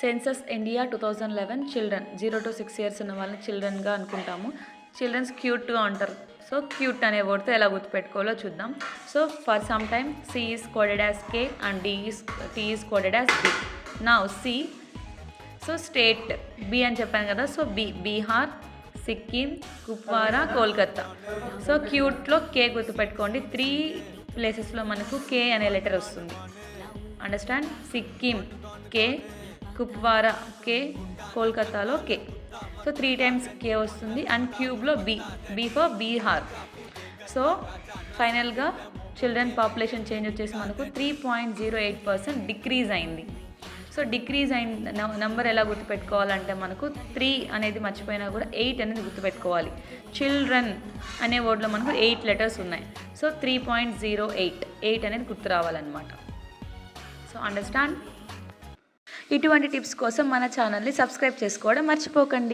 Census India 2011 children 0 to 6 years ఉన్న వాళ్ళని చిల్డ్రన్గా అనుకుంటాము. చిల్డ్రన్స్ క్యూట్గా ఉంటారు. సో క్యూట్ అనే వర్డ్తో ఎలా గుర్తుపెట్టుకోవాలో చూద్దాం. So for some time C is coded as K and T is coded as B. Now see, so state B అని చెప్పాను కదా. సో బీహార్, సిక్కిం, కుప్వారా, కోల్కతా. సో క్యూట్లో కే గుర్తుపెట్టుకోండి. 3 ప్లేసెస్లో మనకు కే అనే లెటర్ వస్తుంది. Understand? Sikkim K, Kupwara K, కోల్కతాలో కే. సో 3 times కే వస్తుంది. అండ్ క్యూబ్లో బి ఫర్ బీహార్. సో ఫైనల్గా చిల్డ్రన్ పాపులేషన్ చేంజ్ వచ్చేసి మనకు 3.08% డిక్రీజ్ అయింది. సో డిక్రీజ్ అయిన నెంబర్ ఎలా గుర్తుపెట్టుకోవాలంటే మనకు 3 అనేది మర్చిపోయినా కూడా 8 అనేది గుర్తుపెట్టుకోవాలి. చిల్డ్రన్ అనే వర్డ్లో మనకు 8 letters ఉన్నాయి. సో 3.08 అనేది గుర్తు రావాలన్నమాట. So understand? ఇటువంటి టిప్స్ కోసం మన ఛానల్ని సబ్స్క్రైబ్ చేసుకోవడం మర్చిపోకండి.